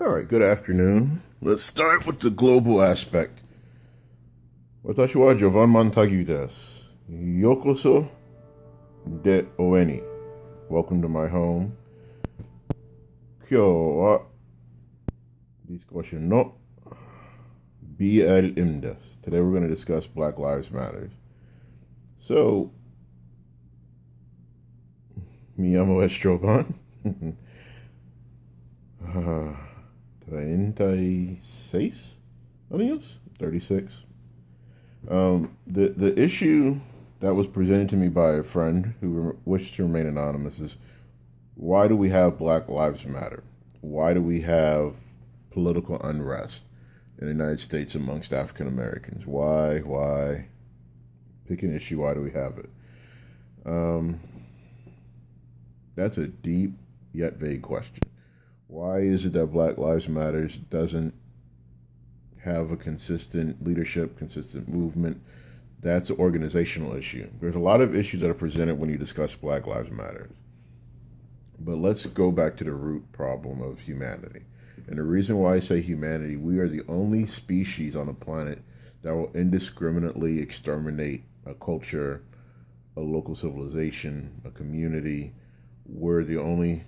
All right, good afternoon. Let's start with the global aspect. Watashi wa Jovan Montague desu. Yokoso de Oeni. Welcome to my home. Kyo wa discussion no BLM desu. Today we're going to discuss Black Lives Matter. So, Miyamo Estroban. 36 años? 36. The issue that was presented to me by a friend who wished to remain anonymous is, why do we have Black Lives Matter? Why do we have political unrest in the United States amongst African Americans? Why? Pick an issue. Why do we have it? Um, that's a deep yet vague question. Why is it that Black Lives Matter doesn't have a consistent leadership, consistent movement? That's an organizational issue. There's a lot of issues that are presented when you discuss Black Lives Matter. But let's go back to the root problem of humanity. And the reason why I say humanity, we are the only species on the planet that will indiscriminately exterminate a culture, a local civilization, a community. We're the only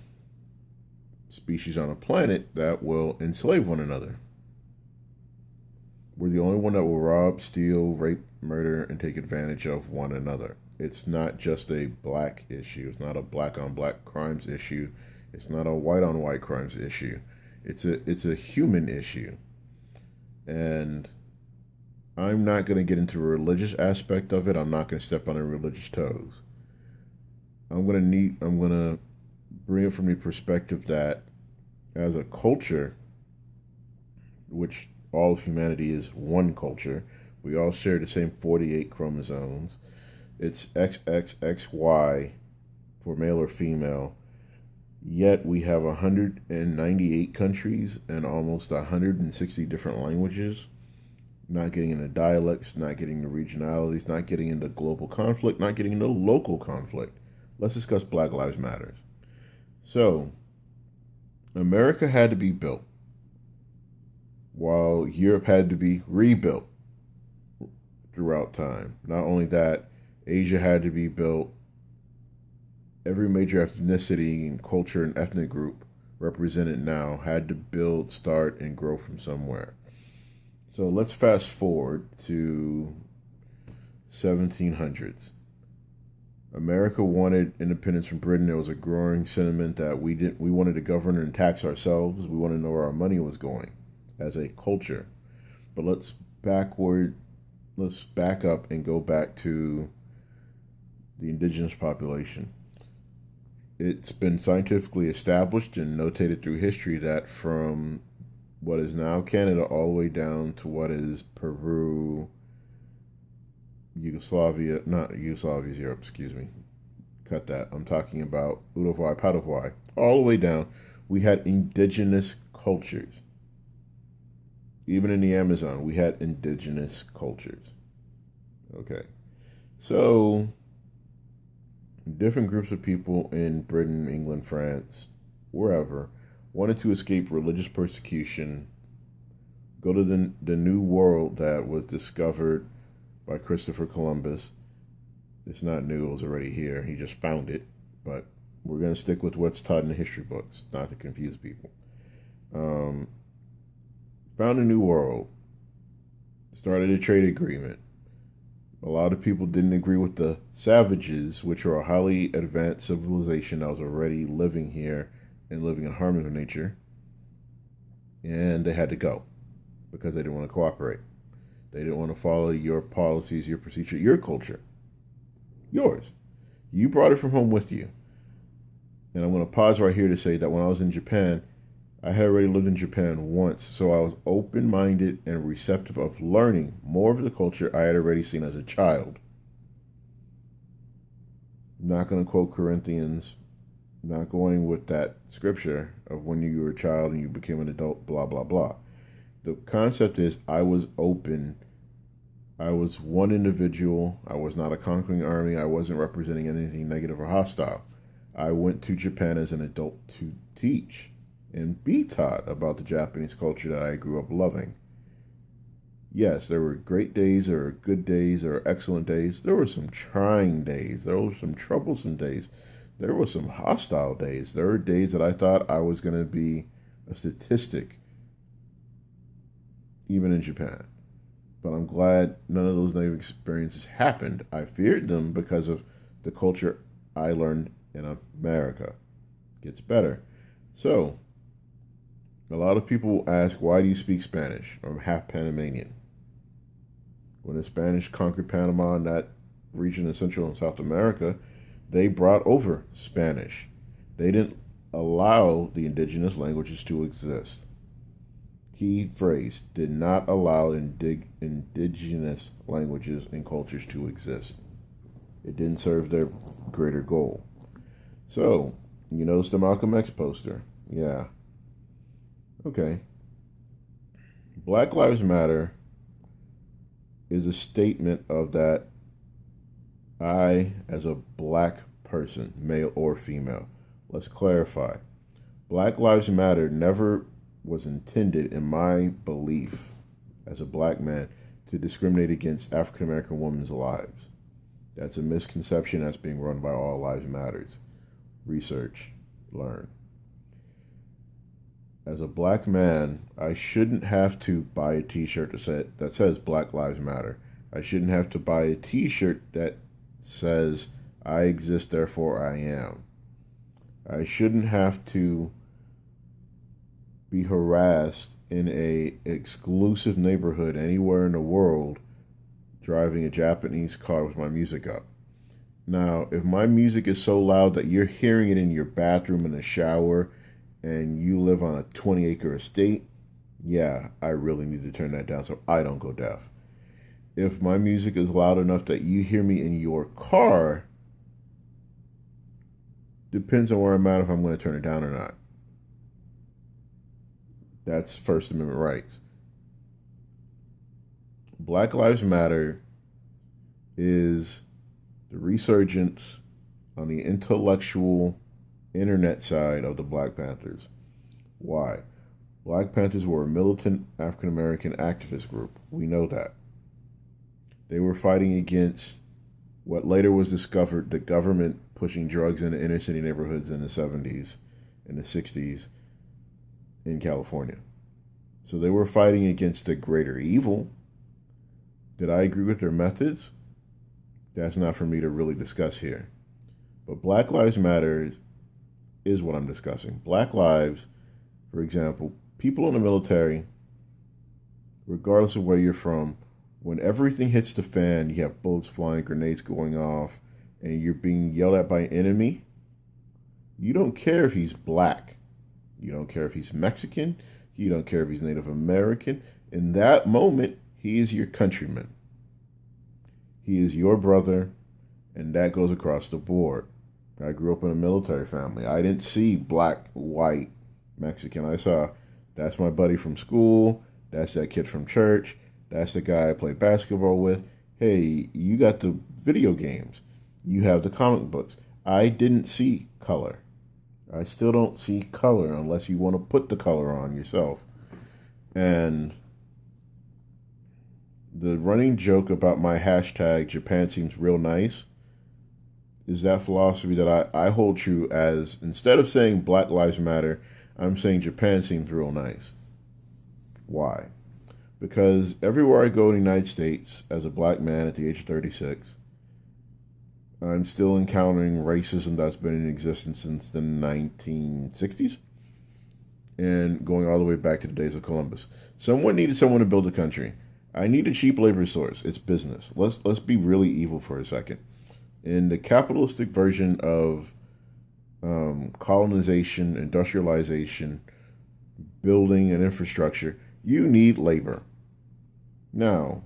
species on the planet that will enslave one another. We're the only one that will rob, steal, rape, murder, and take advantage of one another. It's not just a black issue. It's not a black on black crimes issue. It's not a white on white crimes issue. It's a human issue. And I'm not going to get into the religious aspect of it. I'm not going to step on any religious toes. I'm going to bring it from the perspective that as a culture, which all of humanity is one culture, we all share the same 48 chromosomes. It's XXXY for male or female. Yet we have 198 countries and almost 160 different languages. Not getting into dialects, not getting into regionalities, not getting into global conflict, not getting into local conflict. Let's discuss Black Lives Matter. So, America had to be built, while Europe had to be rebuilt throughout time. Not only that, Asia had to be built. Every major ethnicity and culture and ethnic group represented now had to build, start, and grow from somewhere. So let's fast forward to 1700s. America wanted independence from Britain. There was a growing sentiment that we wanted to govern and tax ourselves. We wanted to know where our money was going as a culture. But let's back up and go back to the indigenous population. It's been scientifically established and notated through history that from what is now Canada all the way down to what is Peru, Yugoslavia, not Yugoslavia's Europe, excuse me. Cut that. I'm talking about Uruguay, Paraguay, all the way down. We had indigenous cultures. Even in the Amazon, we had indigenous cultures. Okay. So, different groups of people in Britain, England, France, wherever, wanted to escape religious persecution, go to the new world that was discovered by Christopher Columbus. It's not new, it was already here. He just found it. But we're going to stick with what's taught in the history books, not to confuse people. Found a new world, started a trade agreement. A lot of people didn't agree with the savages, which are a highly advanced civilization that was already living here and living in harmony with nature. And they had to go because they didn't want to cooperate. They didn't want to follow your policies, your procedure, your culture. Yours. You brought it from home with you. And I'm going to pause right here to say that when I was in Japan, I had already lived in Japan once, so I was open-minded and receptive of learning more of the culture I had already seen as a child. I'm not going to quote Corinthians, not going with that scripture of when you were a child and you became an adult, blah, blah, blah. The concept is I was open. I was one individual. I was not a conquering army. I wasn't representing anything negative or hostile. I went to Japan as an adult to teach. and be taught about the Japanese culture that I grew up loving. Yes, there were great days, there were good days, there were excellent days. There were some trying days, there were some troublesome days, there were some hostile days. There were days that I thought I was going to be a statistic, even in Japan. But I'm glad none of those negative experiences happened. I feared them because of the culture I learned in America. It gets better. So, a lot of people ask, why do you speak Spanish? I'm half Panamanian. When the Spanish conquered Panama and that region in Central and South America, they brought over Spanish. They didn't allow the indigenous languages to exist. Key phrase, did not allow indigenous languages and cultures to exist. It didn't serve their greater goal. So, you notice the Malcolm X poster. Yeah. Okay. Black Lives Matter is a statement of that I, as a black person, male or female, let's clarify. Black Lives Matter never was intended, in my belief, as a black man, to discriminate against African American women's lives. That's a misconception that's being run by All Lives Matters. Research, learn. As a black man, I shouldn't have to buy a t-shirt that says Black Lives Matter. I shouldn't have to buy a t-shirt that says I exist, therefore I am. I shouldn't have to be harassed in a exclusive neighborhood anywhere in the world driving a Japanese car with my music up. Now, if my music is so loud that you're hearing it in your bathroom, in the shower, and you live on a 20-acre estate, yeah, I really need to turn that down so I don't go deaf. If my music is loud enough that you hear me in your car, depends on where I'm at if I'm going to turn it down or not. That's First Amendment rights. Black Lives Matter is the resurgence on the intellectual internet side of the Black Panthers. Why? Black Panthers were a militant African American activist group. We know that. They were fighting against what later was discovered, the government pushing drugs into inner city neighborhoods in the 70s and the 60s in California. So they were fighting against the greater evil. Did I agree with their methods? That's not for me to really discuss here. But Black Lives Matter is what I'm discussing. Black lives, for example, people in the military, regardless of where you're from, when everything hits the fan, you have bullets flying, grenades going off, and you're being yelled at by an enemy, you don't care if he's black. You don't care if he's Mexican. You don't care if he's Native American. In that moment, he is your countryman. He is your brother, and that goes across the board. I grew up in a military family. I didn't see black, white, Mexican. I saw, that's my buddy from school. That's that kid from church. That's the guy I played basketball with. Hey, you got the video games. You have the comic books. I didn't see color. I still don't see color unless you want to put the color on yourself. And the running joke about my hashtag, Japan seems real nice, is that philosophy that I hold true as, instead of saying Black Lives Matter, I'm saying Japan seems real nice. Why? Because everywhere I go in the United States as a black man at the age of 36, I'm still encountering racism that's been in existence since the 1960s and going all the way back to the days of Columbus. Someone needed someone to build a country. I need a cheap labor source. It's business. Let's be really evil for a second. In the capitalistic version of colonization, industrialization, building and infrastructure, you need labor. Now,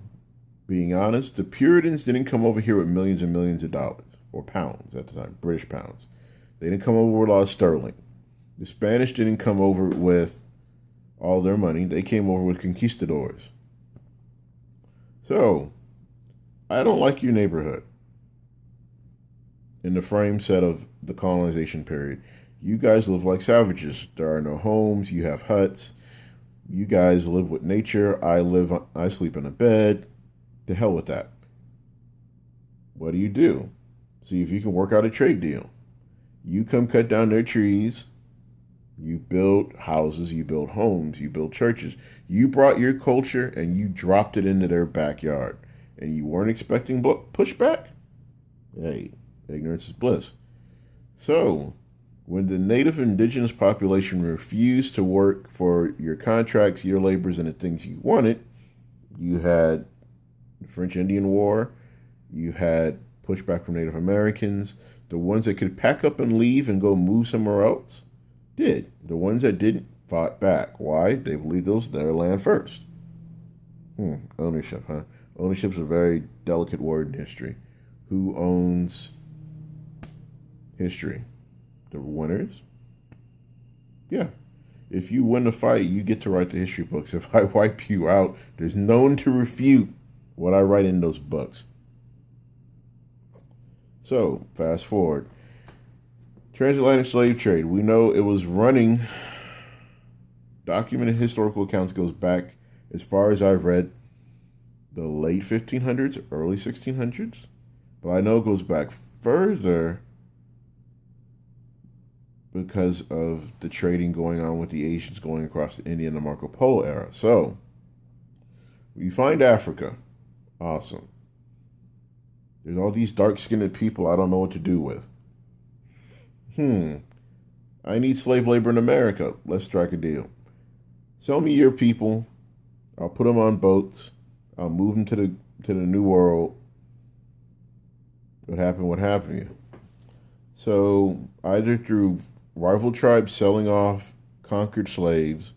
being honest, the Puritans didn't come over here with millions and millions of dollars, or pounds at the time, British pounds. They didn't come over with a lot of sterling. The Spanish didn't come over with all their money. They came over with conquistadors. So, I don't like your neighborhood. In the frame set of the colonization period, You guys live like savages. There are no homes. You have huts. You guys live with nature. I sleep in a bed. The hell with that. What do you do? See if you can work out a trade deal. You come cut down their trees. You build houses, you build homes, you build churches. You brought your culture and you dropped it into their backyard. And you weren't expecting pushback? Hey, ignorance is bliss. So, when the native indigenous population refused to work for your contracts, your labors, and the things you wanted, you had the French Indian War, you had pushback from Native Americans. The ones that could pack up and leave and go move somewhere else did. The ones that didn't fought back. Why? They believed it was their land first. Ownership, huh? Ownership's a very delicate word in history. Who owns history? The winners? Yeah. If you win the fight, you get to write the history books. If I wipe you out, there's no one to refute what I write in those books. So, fast forward. Transatlantic slave trade. We know it was running. Documented historical accounts goes back, as far as I've read, the late 1500s, early 1600s. But I know it goes back further because of the trading going on with the Asians going across the India and the Marco Polo era. So, you find Africa. Awesome. There's all these dark-skinned people I don't know what to do with. I need slave labor in America. Let's strike a deal. Sell me your people. I'll put them on boats. I'll move them to the New World. What happened you? So either through rival tribes selling off conquered slaves,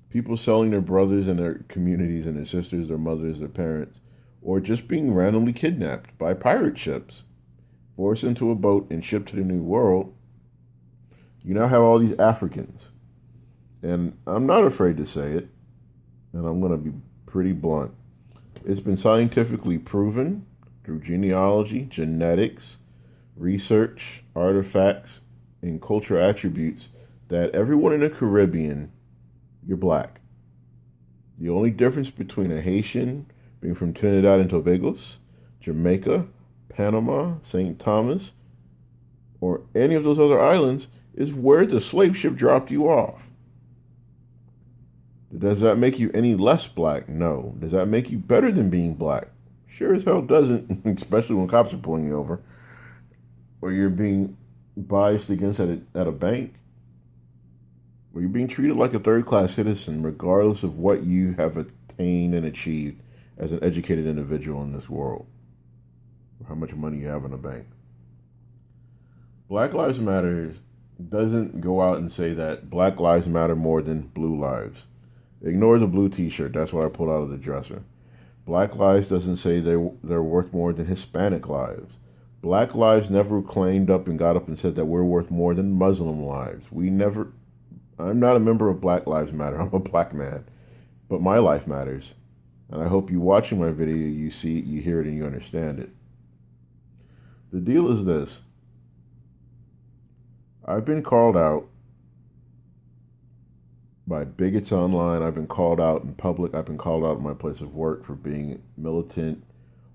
people selling their brothers and their communities and their sisters, their mothers, their parents, or just being randomly kidnapped by pirate ships, forced into a boat and shipped to the New World, you now have all these Africans. And I'm not afraid to say it, and I'm going to be pretty blunt. It's been scientifically proven through genealogy, genetics, research, artifacts, and cultural attributes that everyone in the Caribbean, you're black. The only difference between a Haitian being from Trinidad and Tobago, Jamaica, Panama, St. Thomas, or any of those other islands is where the slave ship dropped you off. Does that make you any less black? No. Does that make you better than being black? Sure as hell doesn't, especially when cops are pulling you over. Or you're being biased against at a bank. Or you're being treated like a third-class citizen regardless of what you have attained and achieved as an educated individual in this world. Or how much money you have in a bank. Black Lives Matter doesn't go out and say that Black Lives matter more than blue lives. Ignore the blue t-shirt. That's what I pulled out of the dresser. Black lives doesn't say they're worth more than Hispanic lives. Black lives never claimed up and got up and said that we're worth more than Muslim lives. I'm not a member of Black Lives Matter. I'm a black man. But my life matters. And I hope you watching my video, you see it, you hear it, and you understand it. The deal is this. I've been called out by bigots online. I've been called out in public. I've been called out at my place of work for being militant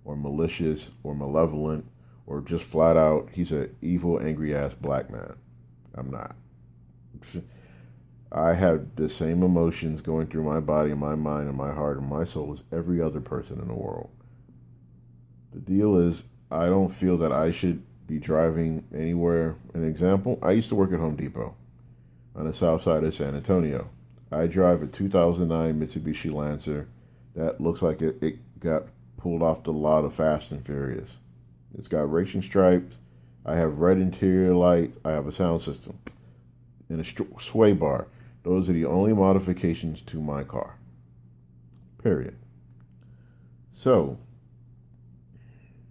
or malicious or malevolent or just flat out, he's an evil, angry-ass black man. I'm not. I have the same emotions going through my body and my mind and my heart and my soul as every other person in the world. The deal is, I don't feel that I should be driving anywhere. An example, I used to work at Home Depot on the south side of San Antonio. I drive a 2009 Mitsubishi Lancer that looks like it got pulled off the lot of Fast and Furious. It's got racing stripes. I have red interior lights. I have a sound system and a sway bar. Those are the only modifications to my car. Period. So,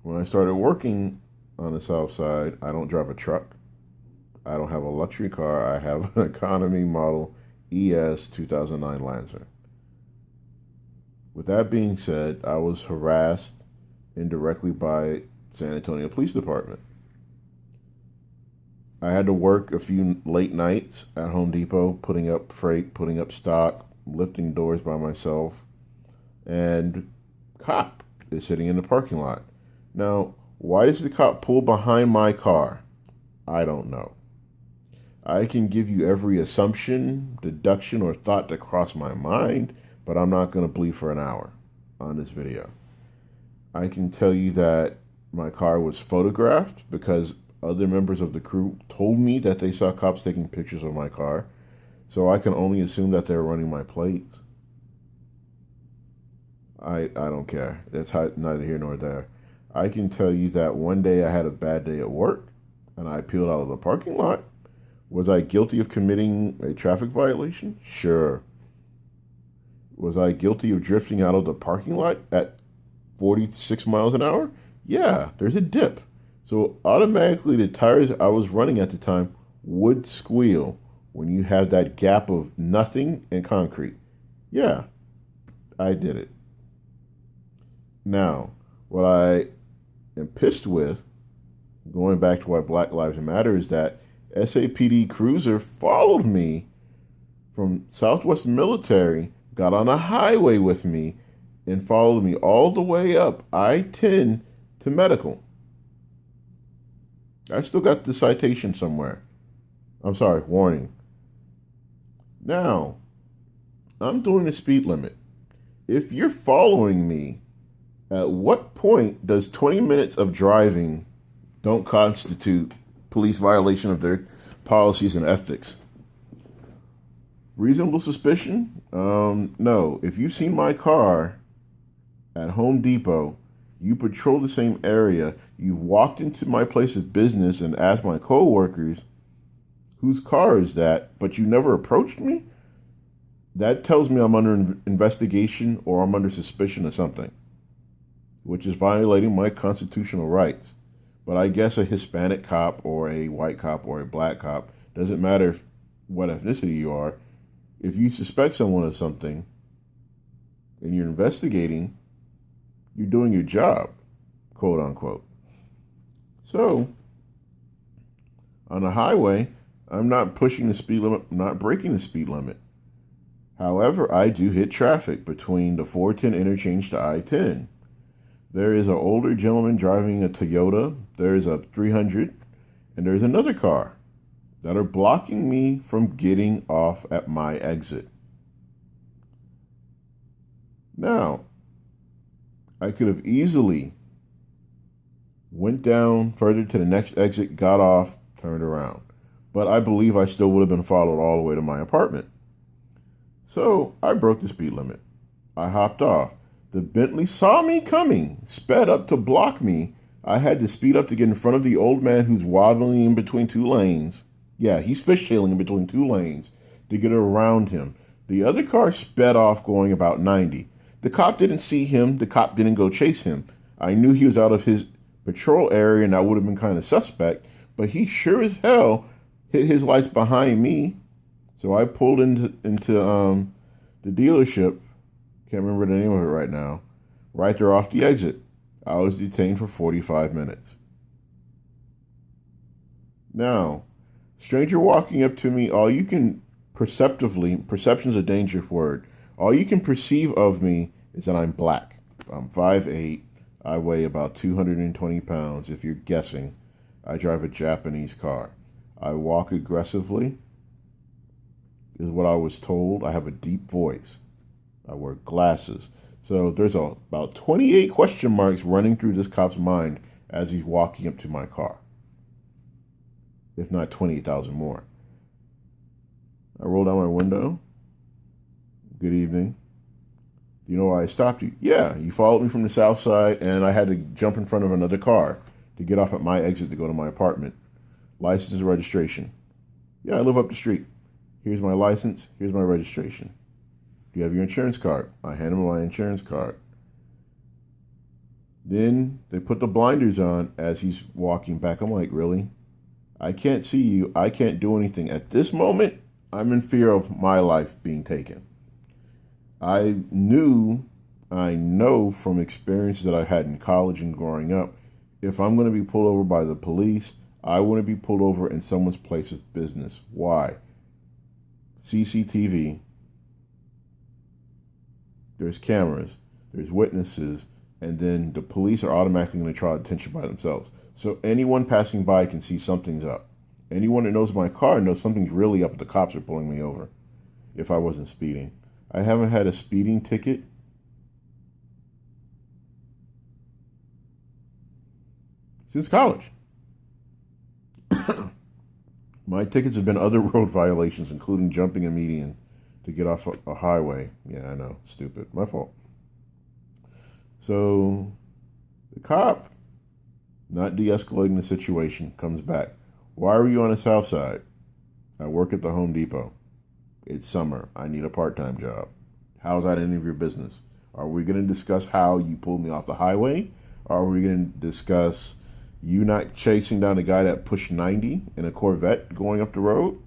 when I started working on the south side, I don't drive a truck. I don't have a luxury car. I have an economy model ES 2009 Lancer. With that being said, I was harassed indirectly by San Antonio Police Department. I had to work a few late nights at Home Depot, putting up freight, putting up stock, lifting doors by myself, and cop is sitting in the parking lot. Now, why does the cop pull behind my car? I don't know. I can give you every assumption, deduction, or thought that crossed my mind, but I'm not going to bleed for an hour on this video. I can tell you that my car was photographed because other members of the crew told me that they saw cops taking pictures of my car, so I can only assume that they're running my plates. I don't care. That's neither here nor there. I can tell you that one day I had a bad day at work, and I peeled out of the parking lot. Was I guilty of committing a traffic violation? Sure. Was I guilty of drifting out of the parking lot at 46 miles an hour? Yeah, there's a dip. So automatically the tires I was running at the time would squeal when you have that gap of nothing and concrete. Yeah, I did it. Now, what I am pissed with, going back to why Black Lives Matter, is that SAPD cruiser followed me from Southwest Military, got on a highway with me, and followed me all the way up I-10 to medical. I still got the citation somewhere. I'm sorry, warning. Now, I'm doing the speed limit. If you're following me, at what point does 20 minutes of driving don't constitute police violation of their policies and ethics? Reasonable suspicion? No. If you've seen my car at Home Depot, you patrol the same area, you walked into my place of business and asked my coworkers, whose car is that, but you never approached me? That tells me I'm under investigation or I'm under suspicion of something, which is violating my constitutional rights. But I guess a Hispanic cop or a white cop or a black cop, doesn't matter what ethnicity you are, if you suspect someone of something and you're investigating, you're doing your job, quote unquote. So, on a highway, I'm not pushing the speed limit, I'm not breaking the speed limit. However, I do hit traffic between the 410 interchange to I-10. There is an older gentleman driving a Toyota, there is a 300, and there's another car that are blocking me from getting off at my exit. Now, I could have easily went down further to the next exit, got off, turned around. But I believe I still would have been followed all the way to my apartment. So I broke the speed limit. I hopped off. The Bentley saw me coming, sped up to block me. I had to speed up to get in front of the old man who's wobbling in between two lanes. Yeah, he's fishtailing in between two lanes to get around him. The other car sped off going about 90. The cop didn't see him. The cop didn't go chase him. I knew he was out of his patrol area and that would have been kind of suspect, but he sure as hell hit his lights behind me. So I pulled into the dealership. Can't remember the name of it right now. Right there off the exit. I was detained for 45 minutes. Now, stranger walking up to me, all you can perception's a dangerous word. All you can perceive of me is that I'm black. I'm 5'8". I weigh about 220 pounds. If you're guessing, I drive a Japanese car. I walk aggressively, is what I was told. I have a deep voice. I wear glasses. So there's about 28 question marks running through this cop's mind as he's walking up to my car. If not 28,000 more. I roll down my window. Good evening. Do you know why I stopped you? Yeah, you followed me from the south side and I had to jump in front of another car to get off at my exit to go to my apartment. License and registration. Yeah, I live up the street. Here's my license. Here's my registration. Do you have your insurance card? I hand him my insurance card. Then they put the blinders on as he's walking back. I'm like, really? I can't see you. I can't do anything. At this moment, I'm in fear of my life being taken. I know from experiences that I had in college and growing up, if I'm going to be pulled over by the police, I want to be pulled over in someone's place of business. Why? CCTV, there's cameras, there's witnesses, and then the police are automatically going to draw attention by themselves. So anyone passing by can see something's up. Anyone that knows my car knows something's really up if the cops are pulling me over if I wasn't speeding. I haven't had a speeding ticket since college. My tickets have been other road violations, including jumping a median to get off a highway. Yeah, I know. Stupid. My fault. So the cop, not de-escalating the situation, comes back. Why are you on the south side? I work at the Home Depot. It's summer. I need a part-time job. How's that any of your business? Are we going to discuss how you pulled me off the highway? Or are we going to discuss you not chasing down a guy that pushed 90 in a Corvette going up the road?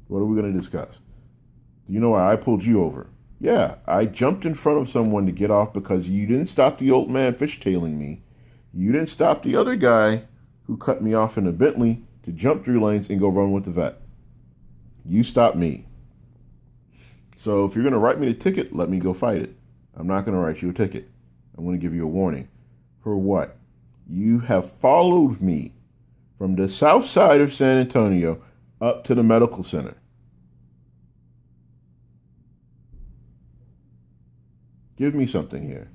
What are we going to discuss? Do you know why I pulled you over? Yeah, I jumped in front of someone to get off because you didn't stop the old man fishtailing me. You didn't stop the other guy who cut me off in a Bentley to jump 3 lanes and go run with the vet. You stopped me. So if you're going to write me a ticket, let me go fight it. I'm not going to write you a ticket. I'm going to give you a warning. For what? You have followed me from the south side of San Antonio up to the medical center. Give me something here.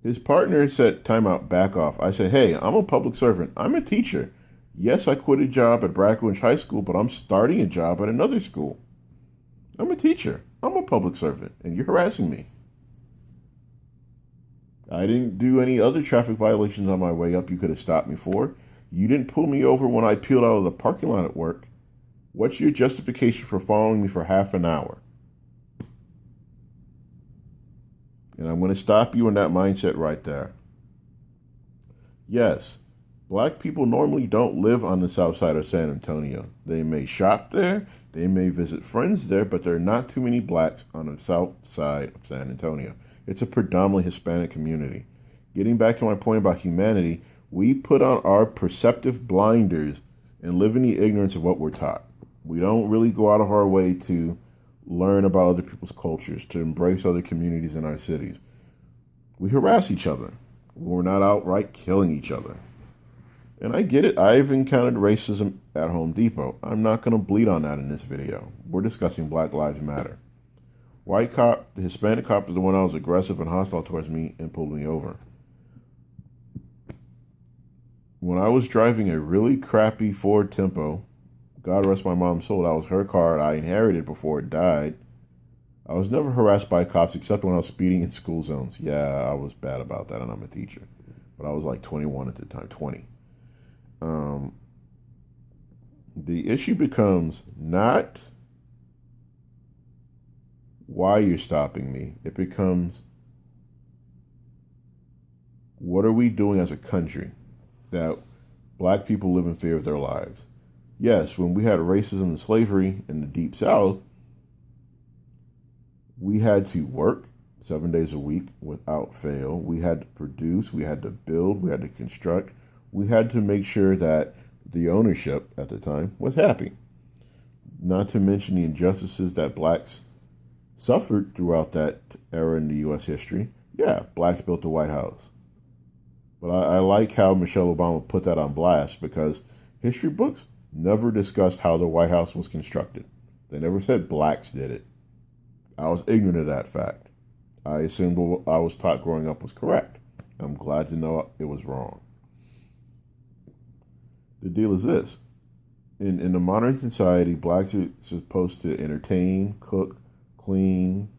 His partner said, time out, back off. I said, hey, I'm a public servant. I'm a teacher. Yes, I quit a job at Brackenridge High School, but I'm starting a job at another school. I'm a teacher. I'm a public servant, and you're harassing me. I didn't do any other traffic violations on my way up you could have stopped me for. You didn't pull me over when I peeled out of the parking lot at work. What's your justification for following me for half an hour? And I'm going to stop you in that mindset right there. Yes, black people normally don't live on the south side of San Antonio. They may shop there, they may visit friends there, but there are not too many blacks on the south side of San Antonio. It's a predominantly Hispanic community. Getting back to my point about humanity, we put on our perceptive blinders and live in the ignorance of what we're taught. We don't really go out of our way to learn about other people's cultures, to embrace other communities in our cities. We harass each other. We're not outright killing each other. And I get it. I've encountered racism at Home Depot. I'm not going to bleed on that in this video. We're discussing Black Lives Matter. White cop, the Hispanic cop is the one that was aggressive and hostile towards me and pulled me over. When I was driving a really crappy Ford Tempo, God rest my mom's soul, that was her car I inherited before it died. I was never harassed by cops except when I was speeding in school zones. Yeah, I was bad about that, and I'm a teacher. But I was like 21 at the time, 20. The issue becomes not why you're stopping me. It becomes, what are we doing as a country that black people live in fear of their lives? Yes, when we had racism and slavery in the Deep South, we had to work 7 days a week without fail. We had to produce, we had to build, we had to construct. We had to make sure that the ownership at the time was happy. Not to mention the injustices that blacks suffered throughout that era in the U.S. history. Yeah, blacks built the White House. But I like how Michelle Obama put that on blast, because history books never discussed how the White House was constructed. They never said blacks did it. I was ignorant of that fact. I assumed what I was taught growing up was correct. I'm glad to know it was wrong. The deal is this. In the modern society, blacks are supposed to entertain, cook, clean,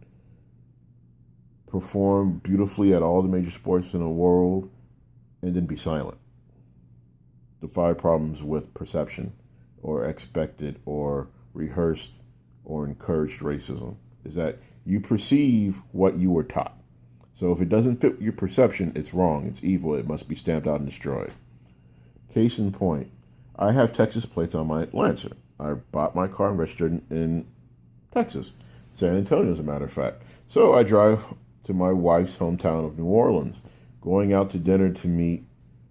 perform beautifully at all the major sports in the world, and then be silent. The 5 problems with perception or expected or rehearsed or encouraged racism is that you perceive what you were taught. So if it doesn't fit your perception, it's wrong, it's evil, it must be stamped out and destroyed. Case in point, I have Texas plates on my Lancer. I bought my car and registered in Texas, San Antonio as a matter of fact. So I drive to my wife's hometown of New Orleans, going out to dinner to meet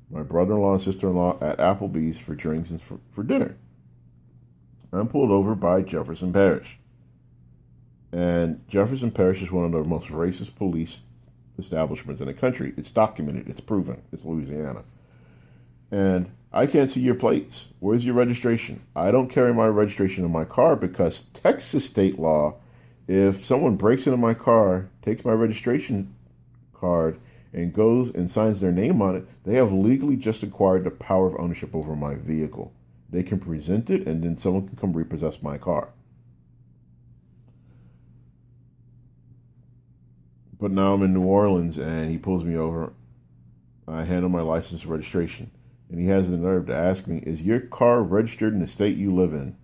my brother-in-law and sister-in-law at Applebee's for drinks and for dinner. I'm pulled over by Jefferson Parish. And Jefferson Parish is one of the most racist police establishments in the country. It's documented. It's proven. It's Louisiana. And I can't see your plates. Where's your registration? I don't carry my registration in my car because Texas state law, if someone breaks into my car, takes my registration card, and goes and signs their name on it, they have legally just acquired the power of ownership over my vehicle. They can present it, and then someone can come repossess my car. But now I'm in New Orleans, and he pulls me over. I hand him my license and registration. And he has the nerve to ask me, is your car registered in the state you live in?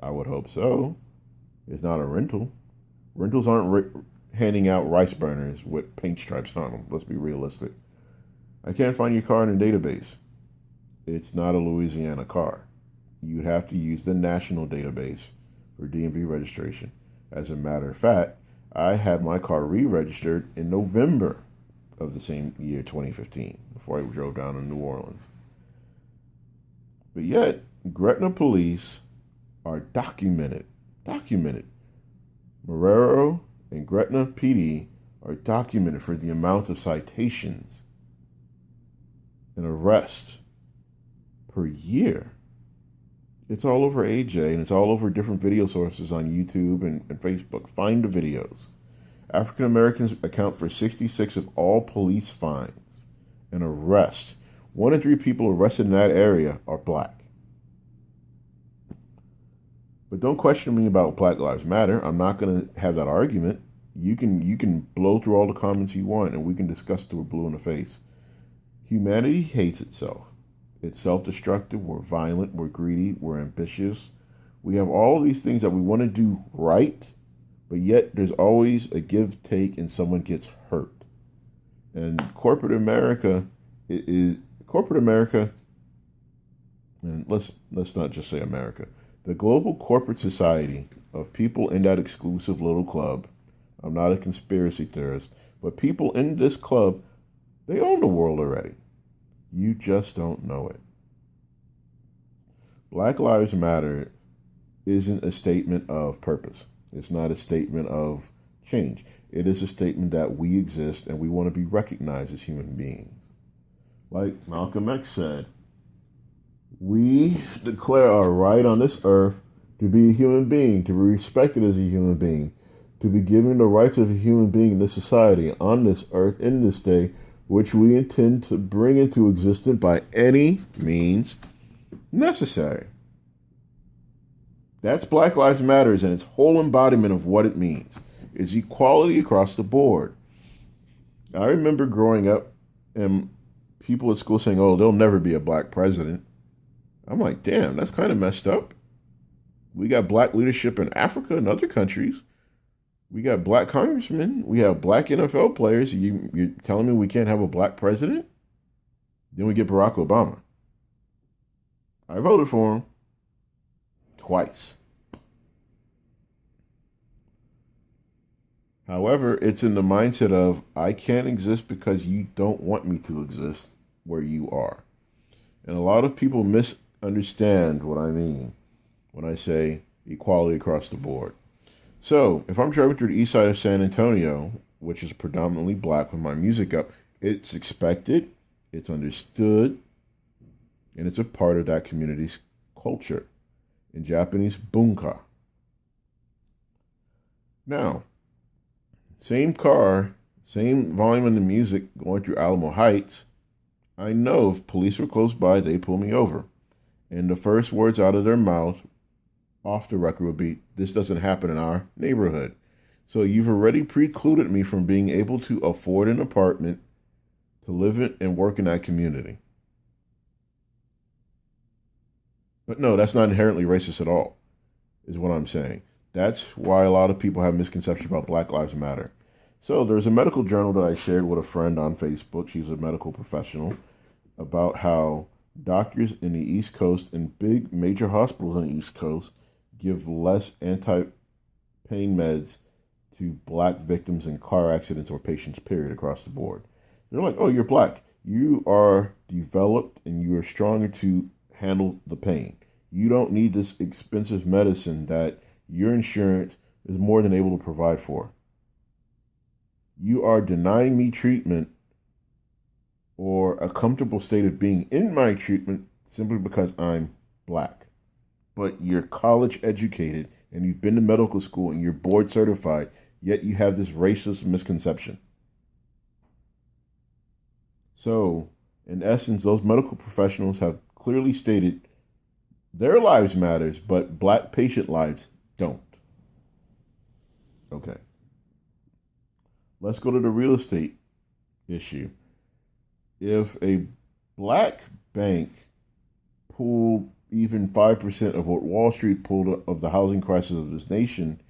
I would hope so. It's not a rental. Rentals aren't handing out rice burners with paint stripes on them. Let's be realistic. I can't find your car in a database. It's not a Louisiana car. You'd have to use the national database for DMV registration. As a matter of fact, I had my car re-registered in November of the same year, 2015, before I drove down to New Orleans. But yet, Gretna police are documented. Marrero and Gretna PD are documented for the amount of citations and arrests per year. It's all over AJ, and it's all over different video sources on YouTube and Facebook. Find the videos. African Americans account for 66 of all police fines and arrests. 1 in 3 people arrested in that area are black. But don't question me about Black Lives Matter. I'm not going to have that argument. You can blow through all the comments you want, and we can discuss till we're blue in the face. Humanity hates itself. It's self-destructive. We're violent. We're greedy. We're ambitious. We have all of these things that we want to do right, but yet there's always a give-take and someone gets hurt. And corporate America and let's not just say America. The global corporate society of people in that exclusive little club, I'm not a conspiracy theorist, but people in this club, they own the world already. You just don't know it. Black Lives Matter isn't a statement of purpose. It's not a statement of change. It is a statement that we exist and we want to be recognized as human beings. Like Malcolm X said, we declare our right on this earth to be a human being, to be respected as a human being, to be given the rights of a human being in this society, on this earth, in this day, which we intend to bring into existence by any means necessary. That's Black Lives Matter and its whole embodiment of what it means. It's equality across the board. I remember growing up and people at school saying, oh, there'll never be a black president. I'm like, damn, that's kind of messed up. We got black leadership in Africa and other countries. We got black congressmen. We have black NFL players. You're telling me we can't have a black president? Then we get Barack Obama. I voted for him twice. However, it's in the mindset of, I can't exist because you don't want me to exist where you are. And a lot of people misunderstand what I mean when I say equality across the board. So, if I'm driving through the east side of San Antonio, which is predominantly black with my music up, it's expected, it's understood, and it's a part of that community's culture. In Japanese, bunka. Now, same car, same volume of the music going through Alamo Heights, I know if police were close by, they'd pull me over. And the first words out of their mouth off the record would be, this doesn't happen in our neighborhood. So you've already precluded me from being able to afford an apartment to live in and work in that community. But no, that's not inherently racist at all, is what I'm saying. That's why a lot of people have misconceptions about Black Lives Matter. So there's a medical journal that I shared with a friend on Facebook. She's a medical professional, about how doctors in the East Coast and big major hospitals on the East Coast give less anti-pain meds to black victims in car accidents or patients, period, across the board. They're like, oh, you're black. You are developed and you are stronger to handle the pain. You don't need this expensive medicine that your insurance is more than able to provide for. You are denying me treatment or a comfortable state of being in my treatment simply because I'm black. But you're college educated and you've been to medical school and you're board certified, yet you have this racist misconception. So, in essence, those medical professionals have clearly stated their lives matters, but black patient lives don't. Okay. Let's go to the real estate issue. If a black bank pulled even 5% of what Wall Street pulled of the housing crisis of this nation,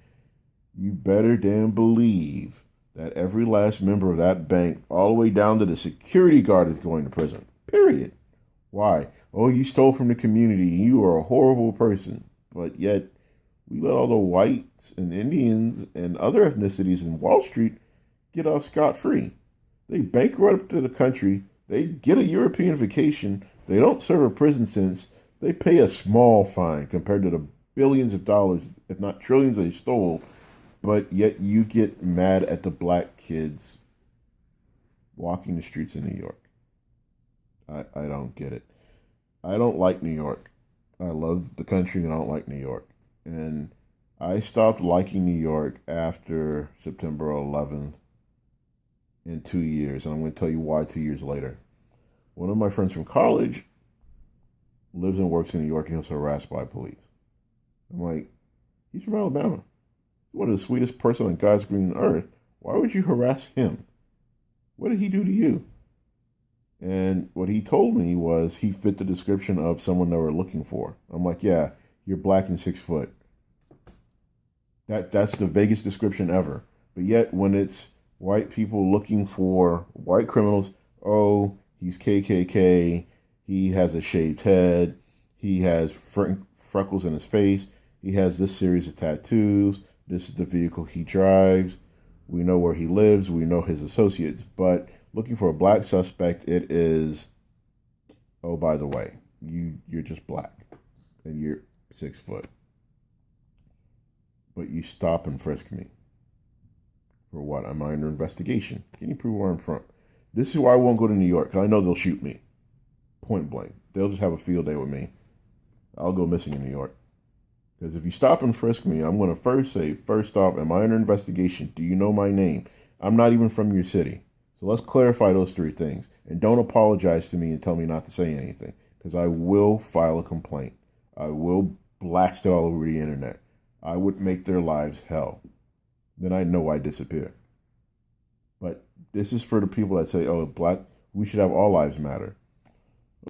you better damn believe that every last member of that bank, all the way down to the security guard, is going to prison. Period. Why? Oh, you stole from the community. You are a horrible person. But yet, we let all the whites and Indians and other ethnicities in Wall Street get off scot-free. They bankrupt the country. They get a European vacation. They don't serve a prison sentence. They pay a small fine compared to the billions of dollars, if not trillions, they stole. But yet you get mad at the black kids walking the streets in New York. I don't get it. I don't like New York. I love the country and I don't like New York. And I stopped liking New York after September 11th in 2 years. And I'm going to tell you why 2 years later. One of my friends from college lives and works in New York and he was harassed by police. I'm like, he's from Alabama. He's one of the sweetest person on God's green earth. Why would you harass him? What did he do to you? And what he told me was he fit the description of someone they were looking for. I'm like, yeah, you're black and 6 foot. That's the vaguest description ever. But yet when it's white people looking for white criminals, oh, he's KKK, he has a shaved head, he has freckles in his face, he has this series of tattoos, this is the vehicle he drives, we know where he lives, we know his associates. But looking for a black suspect, it is, oh, by the way, you're just black and you're 6 foot. But you stop and frisk me. For what? Am I under investigation? Can you prove where I'm from? This is why I won't go to New York, because I know they'll shoot me. Point blank. They'll just have a field day with me. I'll go missing in New York. Because if you stop and frisk me, I'm going to first say, first off, am I under investigation? Do you know my name? I'm not even from your city. So let's clarify those three things. And don't apologize to me and tell me not to say anything. Because I will file a complaint. I will blast it all over the internet. I would make their lives hell. Then I know I disappear. But this is for the people that say, oh, black, we should have all lives matter.